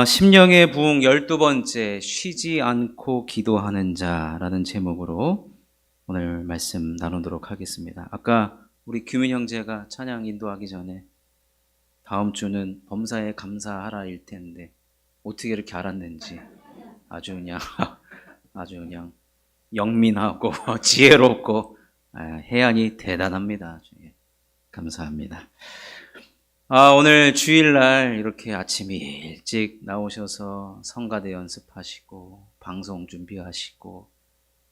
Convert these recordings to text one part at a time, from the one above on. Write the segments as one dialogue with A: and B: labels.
A: 심령의 부흥 12번째 쉬지 않고 기도하는 자라는 제목으로 오늘 말씀 나누도록 하겠습니다. 아까 우리 규민 형제가 찬양 인도하기 전에 다음 주는 범사에 감사하라일 텐데 어떻게 이렇게 알았는지 아주 그냥 아주 그냥 영민하고 지혜롭고 해안이 대단합니다. 감사합니다. 오늘 주일날 이렇게 아침 일찍 나오셔서 성가대 연습하시고 방송 준비하시고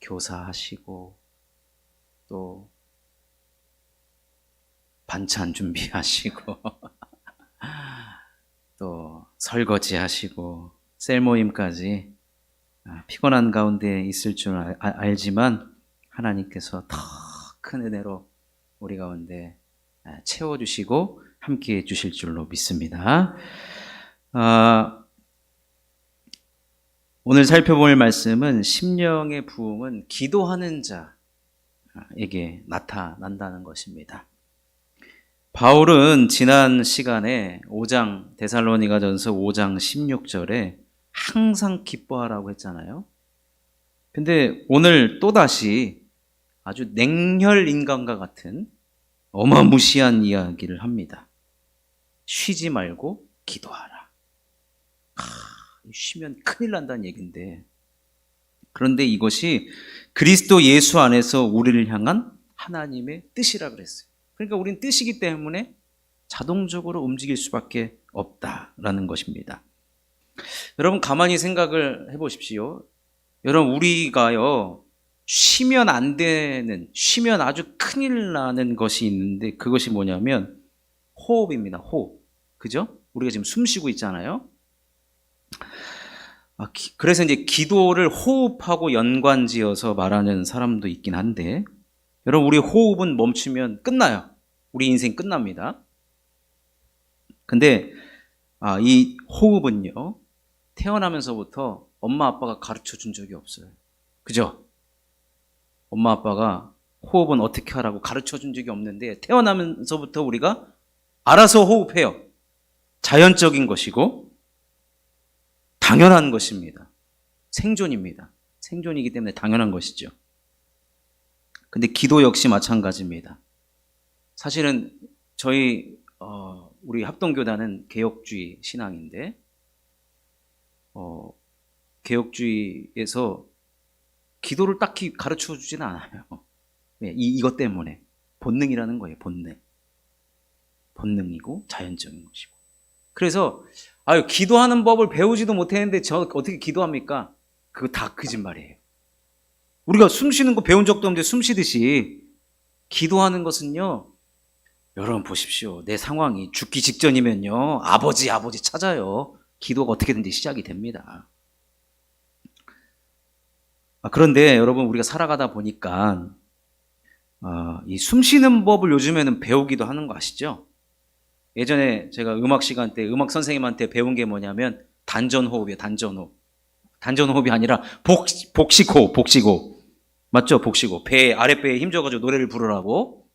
A: 교사하시고 또 반찬 준비하시고 또 설거지하시고 셀 모임까지 피곤한 가운데 있을 줄 알지만 하나님께서 더 큰 은혜로 우리 가운데 채워주시고 함께해 주실 줄로 믿습니다. 오늘 살펴볼 말씀은 심령의 부흥은 기도하는 자에게 나타난다는 것입니다. 바울은 지난 시간에 5장 데살로니가전서 5장 16절에 항상 기뻐하라고 했잖아요. 근데 오늘 또다시 아주 냉혈 인간과 같은 어마무시한 이야기를 합니다. 쉬지 말고 기도하라. 쉬면 큰일 난다는 얘기인데, 그런데 이것이 그리스도 예수 안에서 우리를 향한 하나님의 뜻이라 그랬어요. 그러니까 우린 뜻이기 때문에 자동적으로 움직일 수밖에 없다라는 것입니다. 여러분 가만히 생각을 해보십시오. 여러분 우리가요 쉬면 안 되는, 쉬면 아주 큰일 나는 것이 있는데 그것이 뭐냐면 호흡입니다. 호흡. 그죠? 우리가 지금 숨 쉬고 있잖아요. 그래서 이제 기도를 호흡하고 연관지어서 말하는 사람도 있긴 한데, 여러분 우리 호흡은 멈추면 끝나요. 우리 인생 끝납니다. 근데 이 호흡은요 태어나면서부터 엄마 아빠가 가르쳐 준 적이 없어요. 그죠? 엄마 아빠가 호흡은 어떻게 하라고 가르쳐 준 적이 없는데 태어나면서부터 우리가 알아서 호흡해요. 자연적인 것이고 당연한 것입니다. 생존입니다. 생존이기 때문에 당연한 것이죠. 근데 기도 역시 마찬가지입니다. 사실은 저희 우리 합동교단은 개혁주의 신앙인데 개혁주의에서 기도를 딱히 가르쳐 주지는 않아요. 이것 때문에 본능이라는 거예요. 본능이고 자연적인 것이고. 그래서 기도하는 법을 배우지도 못했는데 저 어떻게 기도합니까? 그거 다 거짓말이에요. 우리가 숨 쉬는 거 배운 적도 없는데 숨 쉬듯이 기도하는 것은요, 여러분 보십시오. 내 상황이 죽기 직전이면요 아버지 찾아요. 기도가 어떻게든지 시작이 됩니다. 그런데 여러분 우리가 살아가다 보니까 이 숨 쉬는 법을 요즘에는 배우기도 하는 거 아시죠? 예전에 제가 음악 시간 때 음악 선생님한테 배운 게 뭐냐면 단전호흡이에요. 단전호흡이 아니라 복식호흡. 맞죠? 복식호흡. 아랫배에 힘줘가지고 노래를 부르라고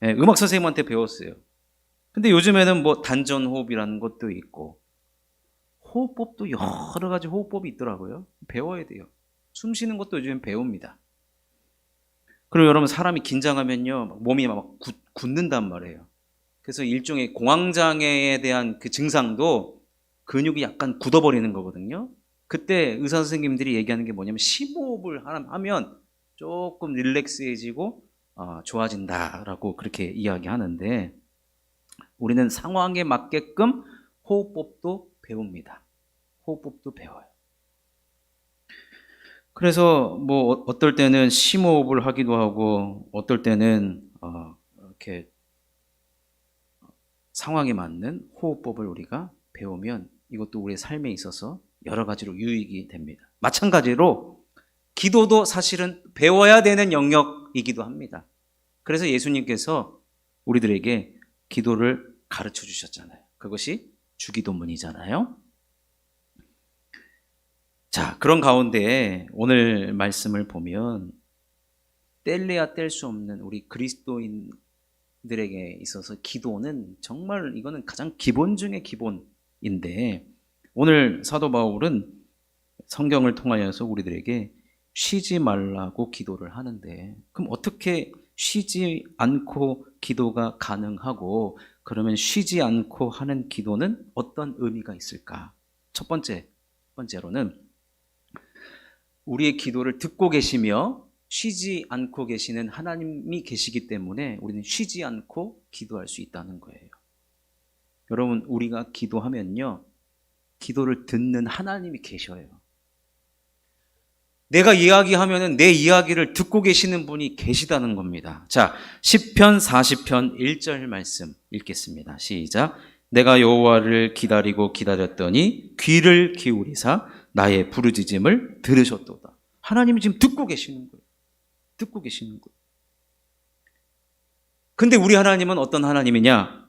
A: 음악 선생님한테 배웠어요. 근데 요즘에는 뭐 단전호흡이라는 것도 있고 호흡법도 여러 가지 호흡법이 있더라고요. 배워야 돼요. 숨 쉬는 것도 요즘 배웁니다. 그리고 여러분 사람이 긴장하면요 몸이 막 굳는단 말이에요. 그래서 일종의 공황장애에 대한 그 증상도 근육이 약간 굳어버리는 거거든요. 그때 의사 선생님들이 얘기하는 게 뭐냐면 심호흡을 하면 조금 릴렉스해지고 좋아진다라고 그렇게 이야기하는데, 우리는 상황에 맞게끔 호흡법도 배웁니다. 호흡법도 배워요. 그래서 뭐 어떨 때는 심호흡을 하기도 하고 어떨 때는 이렇게 상황에 맞는 호흡법을 우리가 배우면 이것도 우리의 삶에 있어서 여러 가지로 유익이 됩니다. 마찬가지로 기도도 사실은 배워야 되는 영역이기도 합니다. 그래서 예수님께서 우리들에게 기도를 가르쳐 주셨잖아요. 그것이 주기도문이잖아요. 자, 그런 가운데 오늘 말씀을 보면 뗄래야 뗄 수 없는 우리 그리스도인들에게 있어서 기도는 정말 이거는 가장 기본 중의 기본인데, 오늘 사도 바울은 성경을 통하여서 우리들에게 쉬지 말라고 기도를 하는데, 그럼 어떻게 쉬지 않고 기도가 가능하고, 그러면 쉬지 않고 하는 기도는 어떤 의미가 있을까? 첫 번째로는 우리의 기도를 듣고 계시며 쉬지 않고 계시는 하나님이 계시기 때문에 우리는 쉬지 않고 기도할 수 있다는 거예요. 여러분, 우리가 기도하면요, 기도를 듣는 하나님이 계셔요. 내가 이야기하면은 내 이야기를 듣고 계시는 분이 계시다는 겁니다. 자, 시편 40편 1절 말씀 읽겠습니다. 시작. 내가 여호와를 기다리고 기다렸더니 귀를 기울이사 나의 부르짖음을 들으셨도다. 하나님이 지금 듣고 계시는 거예요. 듣고 계시는 거예요. 근데 우리 하나님은 어떤 하나님이냐?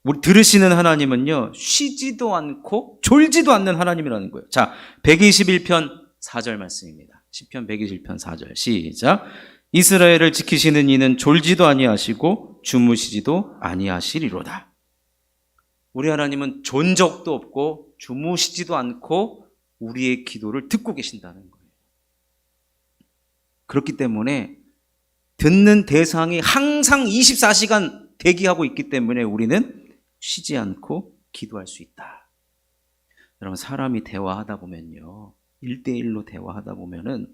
A: 우리 들으시는 하나님은요, 쉬지도 않고 졸지도 않는 하나님이라는 거예요. 자, 121편 4절 말씀입니다. 시편 121편 4절 시작. 이스라엘을 지키시는 이는 졸지도 아니하시고 주무시지도 아니하시리로다. 우리 하나님은 존 적도 없고 주무시지도 않고 우리의 기도를 듣고 계신다는 거예요. 그렇기 때문에 듣는 대상이 항상 24시간 대기하고 있기 때문에 우리는 쉬지 않고 기도할 수 있다. 여러분, 사람이 대화하다 보면요, 1대1로 대화하다 보면은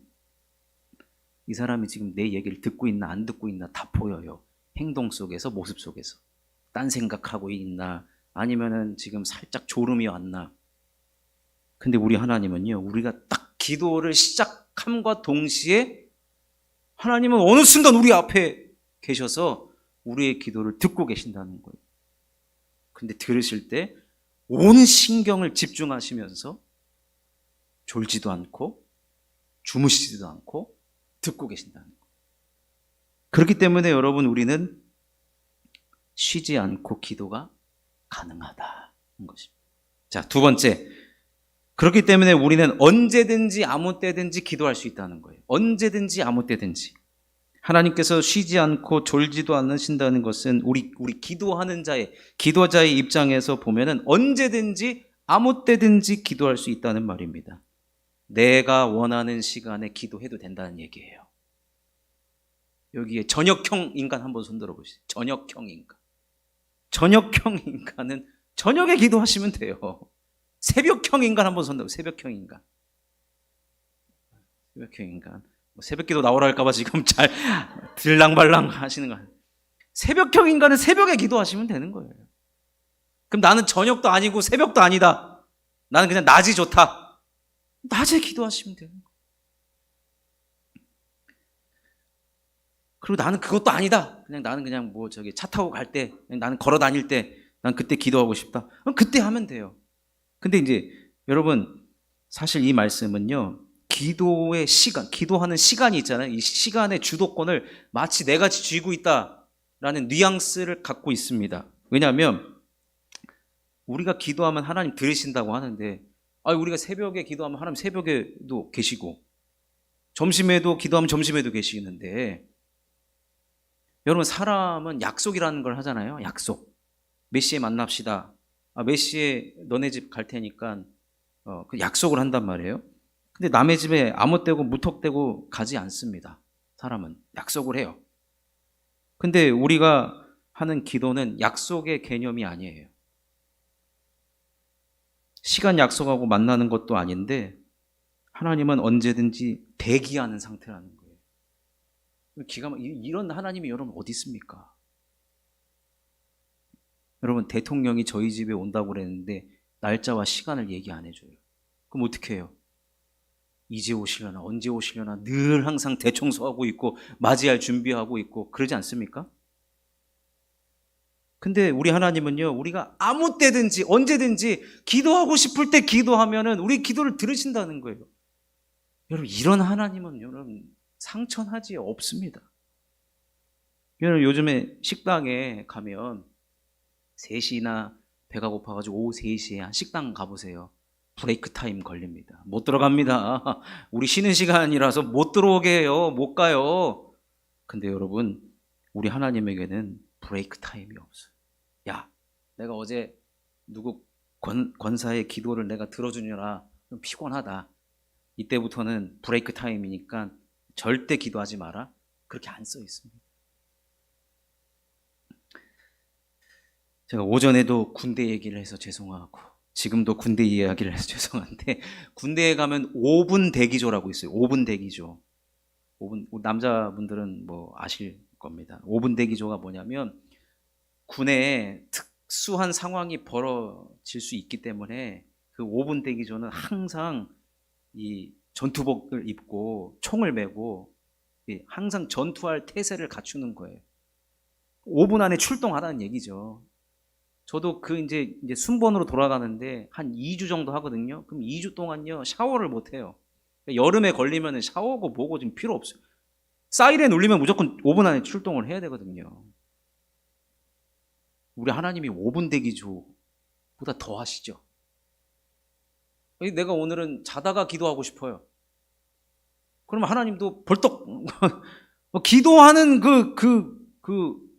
A: 이 사람이 지금 내 얘기를 듣고 있나 안 듣고 있나 다 보여요. 행동 속에서, 모습 속에서. 딴 생각하고 있나, 아니면은 지금 살짝 졸음이 왔나. 근데 우리 하나님은요, 우리가 딱 기도를 시작함과 동시에 하나님은 어느 순간 우리 앞에 계셔서 우리의 기도를 듣고 계신다는 거예요. 근데 들으실 때 온 신경을 집중하시면서 졸지도 않고 주무시지도 않고 듣고 계신다는 거예요. 그렇기 때문에 여러분, 우리는 쉬지 않고 기도가 가능하다는 것입니다. 자, 두 번째. 그렇기 때문에 우리는 언제든지 아무 때든지 기도할 수 있다는 거예요. 언제든지 아무 때든지. 하나님께서 쉬지 않고 졸지도 않으신다는 것은 우리 기도하는 기도자의 입장에서 보면은 언제든지 아무 때든지 기도할 수 있다는 말입니다. 내가 원하는 시간에 기도해도 된다는 얘기예요. 여기에 저녁형 인간 한번 손들어 보시죠. 저녁형 인간. 저녁형 인간은 저녁에 기도하시면 돼요. 새벽형 인간 한번 손들어 보세요. 새벽형 인간. 새벽형 인간. 새벽기도 나오라 할까봐 지금 잘 들랑발랑 하시는 거 아니에요. 새벽형 인간은 새벽에 기도하시면 되는 거예요. 그럼 나는 저녁도 아니고 새벽도 아니다. 나는 그냥 낮이 좋다. 낮에 기도하시면 되는 거예요. 그리고 나는 그것도 아니다. 나는 그냥 차 타고 갈 때, 나는 걸어 다닐 때, 난 그때 기도하고 싶다. 그럼 그때 하면 돼요. 근데 이제 여러분, 사실 이 말씀은요, 기도의 시간, 기도하는 시간이 있잖아요. 이 시간의 주도권을 마치 내가 쥐고 있다라는 뉘앙스를 갖고 있습니다. 왜냐하면 우리가 기도하면 하나님 들으신다고 하는데, 우리가 새벽에 기도하면 하나님 새벽에도 계시고, 점심에도 기도하면 점심에도 계시는데, 여러분, 사람은 약속이라는 걸 하잖아요. 약속. 몇 시에 만납시다. 몇 시에 너네 집 갈 테니까 그 약속을 한단 말이에요. 근데 남의 집에 아무때고 무턱대고 가지 않습니다. 사람은 약속을 해요. 근데 우리가 하는 기도는 약속의 개념이 아니에요. 시간 약속하고 만나는 것도 아닌데 하나님은 언제든지 대기하는 상태라는 거예요. 이런 하나님이 여러분 어디 있습니까? 여러분, 대통령이 저희 집에 온다고 그랬는데 날짜와 시간을 얘기 안 해줘요. 그럼 어떻게 해요? 이제 오시려나 언제 오시려나 늘 항상 대청소하고 있고 맞이할 준비하고 있고 그러지 않습니까? 근데 우리 하나님은요, 우리가 아무 때든지 언제든지 기도하고 싶을 때 기도하면은 우리 기도를 들으신다는 거예요. 여러분, 이런 하나님은 여러분 상천하지 없습니다. 여러분, 요즘에 식당에 가면 3시나 배가 고파가지고 오후 3시에 한 식당 가보세요. 브레이크 타임 걸립니다. 못 들어갑니다. 우리 쉬는 시간이라서 못 들어오게 해요. 못 가요. 근데 여러분, 우리 하나님에게는 브레이크 타임이 없어요. 야, 내가 어제 누구 권사의 기도를 내가 들어주느라 좀 피곤하다. 이때부터는 브레이크 타임이니까 절대 기도하지 마라. 그렇게 안 써 있습니다. 제가 오전에도 군대 얘기를 해서 죄송하고 지금도 군대 이야기를 해서 죄송한데, 군대에 가면 5분 대기조라고 있어요. 5분 대기조. 5분, 남자분들은 뭐 아실 겁니다. 5분 대기조가 뭐냐면, 군에 특수한 상황이 벌어질 수 있기 때문에 그 5분 대기조는 항상 이 전투복을 입고 총을 메고 항상 전투할 태세를 갖추는 거예요. 5분 안에 출동하라는 얘기죠. 저도 이제 순번으로 돌아가는데 한 2주 정도 하거든요. 그럼 2주 동안요, 샤워를 못 해요. 여름에 걸리면 샤워고 뭐고 지금 필요 없어요. 사이렌 울리면 무조건 5분 안에 출동을 해야 되거든요. 우리 하나님이 5분 대기조보다 더 하시죠. 내가 오늘은 자다가 기도하고 싶어요. 그러면 하나님도 벌떡 기도하는 그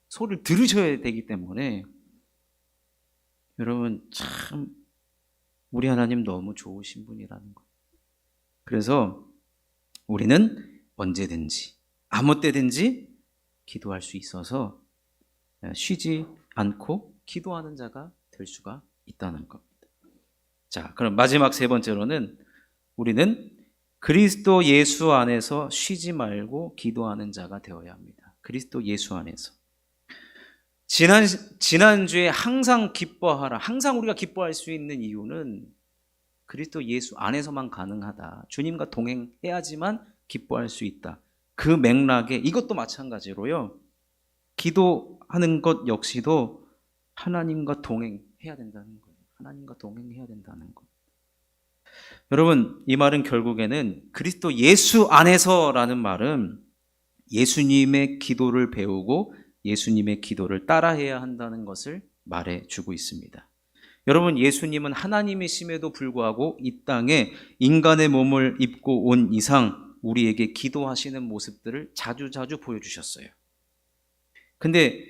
A: 소리를 들으셔야 되기 때문에, 여러분 참 우리 하나님 너무 좋으신 분이라는 거. 그래서 우리는 언제든지 아무 때든지 기도할 수 있어서 쉬지 않고 기도하는 자가 될 수가 있다는 겁니다. 자, 그럼 마지막 세 번째로는 우리는 그리스도 예수 안에서 쉬지 말고 기도하는 자가 되어야 합니다. 그리스도 예수 안에서. 지난주에 항상 기뻐하라. 항상 우리가 기뻐할 수 있는 이유는 그리스도 예수 안에서만 가능하다. 주님과 동행해야지만 기뻐할 수 있다. 그 맥락에 이것도 마찬가지로요. 기도하는 것 역시도 하나님과 동행해야 된다는 거예요. 하나님과 동행해야 된다는 것. 여러분, 이 말은 결국에는 그리스도 예수 안에서라는 말은 예수님의 기도를 배우고 예수님의 기도를 따라해야 한다는 것을 말해주고 있습니다. 여러분, 예수님은 하나님이심에도 불구하고 이 땅에 인간의 몸을 입고 온 이상 우리에게 기도하시는 모습들을 자주자주 보여주셨어요. 근데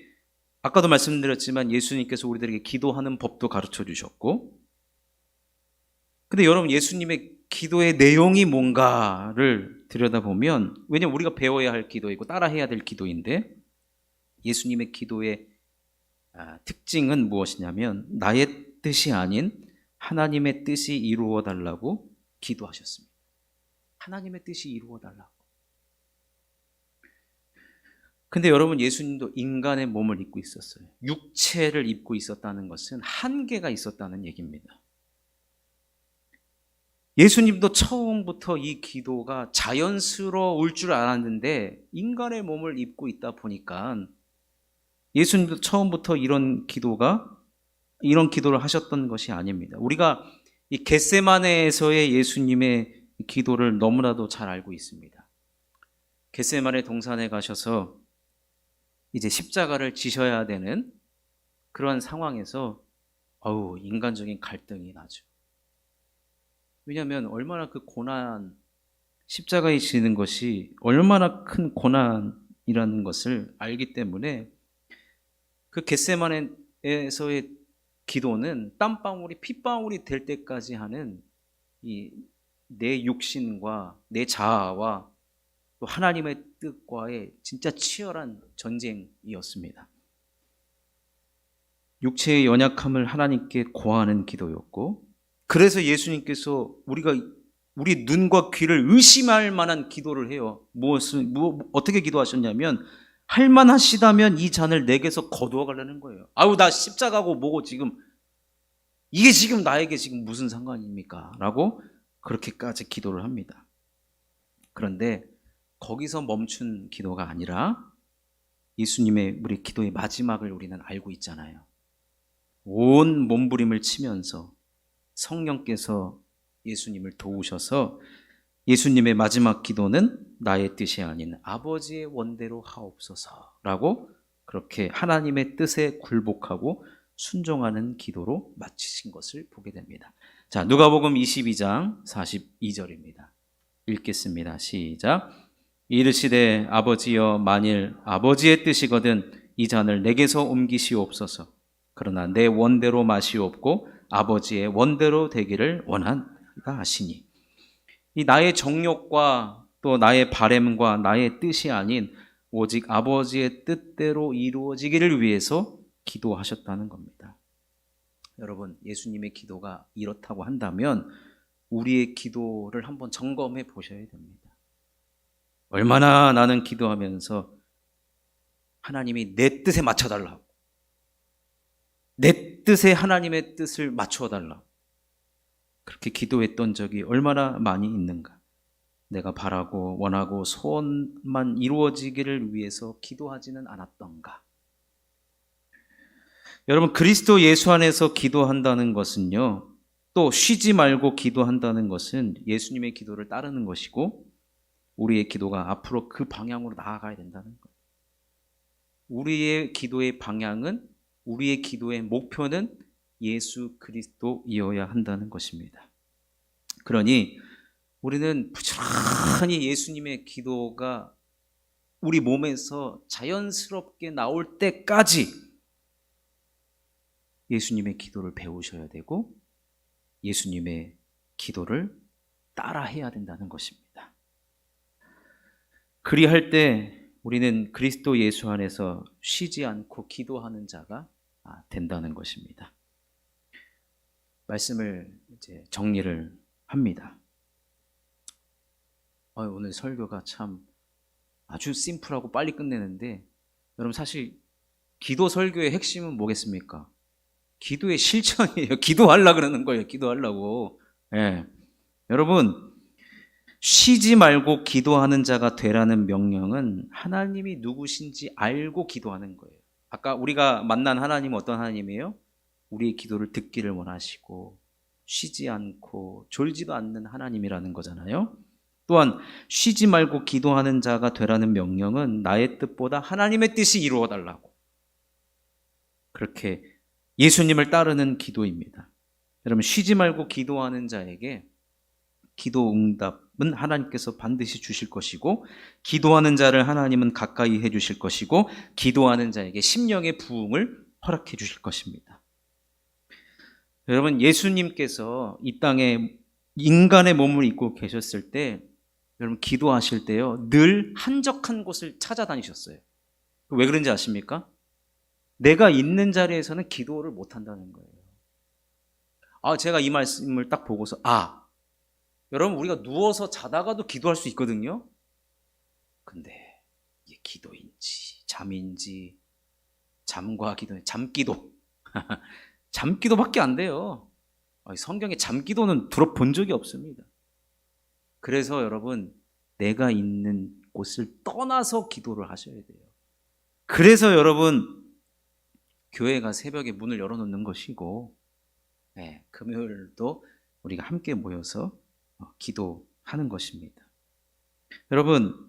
A: 아까도 말씀드렸지만 예수님께서 우리들에게 기도하는 법도 가르쳐 주셨고, 근데 여러분, 예수님의 기도의 내용이 뭔가를 들여다보면, 왜냐면 우리가 배워야 할 기도이고 따라해야 될 기도인데, 예수님의 기도의 특징은 무엇이냐면 나의 뜻이 아닌 하나님의 뜻이 이루어 달라고 기도하셨습니다. 하나님의 뜻이 이루어 달라고. 근데 여러분, 예수님도 인간의 몸을 입고 있었어요. 육체를 입고 있었다는 것은 한계가 있었다는 얘기입니다. 예수님도 처음부터 이 기도가 자연스러울 줄 알았는데 인간의 몸을 입고 있다 보니까 예수님도 처음부터 이런 기도를 하셨던 것이 아닙니다. 우리가 이 겟세마네에서의 예수님의 기도를 너무나도 잘 알고 있습니다. 겟세마네 동산에 가셔서 이제 십자가를 지셔야 되는 그런 상황에서 인간적인 갈등이 나죠. 왜냐하면 얼마나 그 고난, 십자가에 지는 것이 얼마나 큰 고난이라는 것을 알기 때문에 그 겟세마네에서의 기도는 땀방울이 핏방울이 될 때까지 하는 이 내 육신과 내 자아와 또 하나님의 뜻과의 진짜 치열한 전쟁이었습니다. 육체의 연약함을 하나님께 고하는 기도였고, 그래서 예수님께서 우리 눈과 귀를 의심할 만한 기도를 해요. 어떻게 기도하셨냐면, 할만하시다면 이 잔을 내게서 거두어 가려는 거예요. 나 십자가고 뭐고 이게 지금 나에게 지금 무슨 상관입니까? 라고 그렇게까지 기도를 합니다. 그런데 거기서 멈춘 기도가 아니라 예수님의 우리 기도의 마지막을 우리는 알고 있잖아요. 온 몸부림을 치면서 성령께서 예수님을 도우셔서 예수님의 마지막 기도는 나의 뜻이 아닌 아버지의 원대로 하옵소서라고 그렇게 하나님의 뜻에 굴복하고 순종하는 기도로 마치신 것을 보게 됩니다. 자, 누가복음 22장 42절입니다. 읽겠습니다. 시작. 이르시되 아버지여, 만일 아버지의 뜻이거든 이 잔을 내게서 옮기시옵소서. 그러나 내 원대로 마시옵고 아버지의 원대로 되기를 원하노라 하시니. 이 나의 정욕과 또 나의 바램과 나의 뜻이 아닌 오직 아버지의 뜻대로 이루어지기를 위해서 기도하셨다는 겁니다. 여러분, 예수님의 기도가 이렇다고 한다면 우리의 기도를 한번 점검해 보셔야 됩니다. 얼마나 나는 기도하면서 하나님이 내 뜻에 맞춰달라고, 내 뜻에 하나님의 뜻을 맞춰달라고 그렇게 기도했던 적이 얼마나 많이 있는가. 내가 바라고 원하고 소원만 이루어지기를 위해서 기도하지는 않았던가. 여러분, 그리스도 예수 안에서 기도한다는 것은요, 또 쉬지 말고 기도한다는 것은 예수님의 기도를 따르는 것이고 우리의 기도가 앞으로 그 방향으로 나아가야 된다는 거예요. 우리의 기도의 방향은, 우리의 기도의 목표는 예수 그리스도이어야 한다는 것입니다. 그러니 우리는 부지런히 예수님의 기도가 우리 몸에서 자연스럽게 나올 때까지 예수님의 기도를 배우셔야 되고 예수님의 기도를 따라해야 된다는 것입니다. 그리할 때 우리는 그리스도 예수 안에서 쉬지 않고 기도하는 자가 된다는 것입니다. 말씀을 이제 정리를 합니다. 오늘 설교가 참 아주 심플하고 빨리 끝내는데, 여러분 사실 기도 설교의 핵심은 뭐겠습니까? 기도의 실천이에요. 기도하려고 그러는 거예요. 기도하려고. 예. 여러분, 쉬지 말고 기도하는 자가 되라는 명령은 하나님이 누구신지 알고 기도하는 거예요. 아까 우리가 만난 하나님은 어떤 하나님이에요? 우리의 기도를 듣기를 원하시고 쉬지 않고 졸지도 않는 하나님이라는 거잖아요. 또한 쉬지 말고 기도하는 자가 되라는 명령은 나의 뜻보다 하나님의 뜻이 이루어달라고, 그렇게 예수님을 따르는 기도입니다. 여러분, 쉬지 말고 기도하는 자에게 기도 응답은 하나님께서 반드시 주실 것이고, 기도하는 자를 하나님은 가까이 해 주실 것이고, 기도하는 자에게 심령의 부흥을 허락해 주실 것입니다. 여러분, 예수님께서 이 땅에 인간의 몸을 입고 계셨을 때, 여러분 기도하실 때요, 늘 한적한 곳을 찾아다니셨어요. 왜 그런지 아십니까? 내가 있는 자리에서는 기도를 못 한다는 거예요. 제가 이 말씀을 딱 보고서 여러분, 우리가 누워서 자다가도 기도할 수 있거든요. 근데 이게 기도인지 잠인지, 잠과 기도, 잠기도 잠기도밖에 안 돼요. 성경에 잠기도는 들어본 적이 없습니다. 그래서 여러분, 내가 있는 곳을 떠나서 기도를 하셔야 돼요. 그래서 여러분, 교회가 새벽에 문을 열어놓는 것이고, 금요일도 우리가 함께 모여서 기도하는 것입니다. 여러분,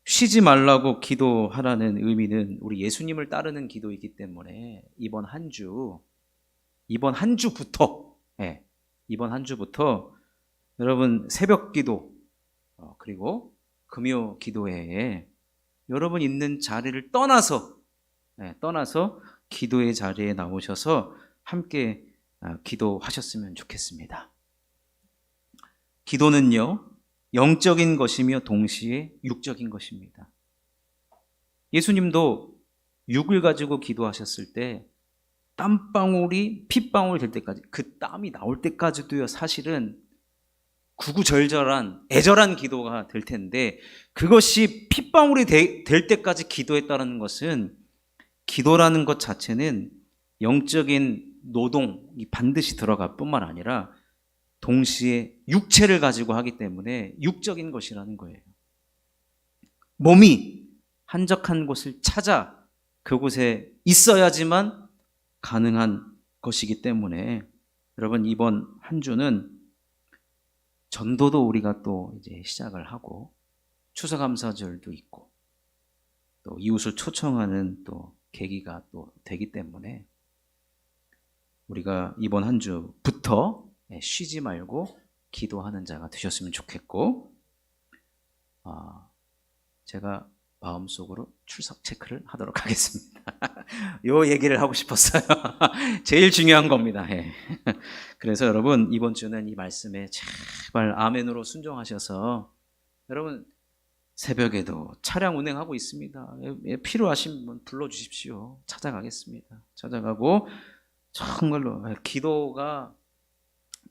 A: 쉬지 말라고 기도하라는 의미는 우리 예수님을 따르는 기도이기 때문에 이번 한 주부터 여러분 새벽 기도, 그리고 금요 기도회에 여러분 있는 자리를 떠나서 기도의 자리에 나오셔서 함께 기도하셨으면 좋겠습니다. 기도는요, 영적인 것이며 동시에 육적인 것입니다. 예수님도 육을 가지고 기도하셨을 때 땀방울이 핏방울 될 때까지, 그 땀이 나올 때까지도요, 사실은 구구절절한 애절한 기도가 될 텐데, 그것이 핏방울이 될 때까지 기도했다는 것은, 기도라는 것 자체는 영적인 노동이 반드시 들어갈 뿐만 아니라 동시에 육체를 가지고 하기 때문에 육적인 것이라는 거예요. 몸이 한적한 곳을 찾아 그곳에 있어야지만 가능한 것이기 때문에, 여러분 이번 한 주는 전도도 우리가 또 이제 시작을 하고, 추수감사절도 있고, 또 이웃을 초청하는 또 계기가 또 되기 때문에, 우리가 이번 한 주부터 쉬지 말고 기도하는 자가 되셨으면 좋겠고, 제가 마음속으로 출석 체크를 하도록 하겠습니다. 요 얘기를 하고 싶었어요. 제일 중요한 겁니다. 예. 그래서 여러분 이번 주는 이 말씀에 제발 아멘으로 순종하셔서 여러분 새벽에도 차량 운행하고 있습니다. 필요하신 분 불러주십시오. 찾아가겠습니다. 찾아가고 정말로 기도가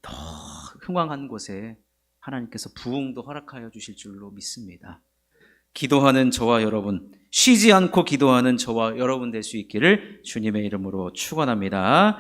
A: 더 흥황한 곳에 하나님께서 부흥도 허락하여 주실 줄로 믿습니다. 기도하는 저와 여러분, 쉬지 않고 기도하는 저와 여러분 될 수 있기를 주님의 이름으로 축원합니다.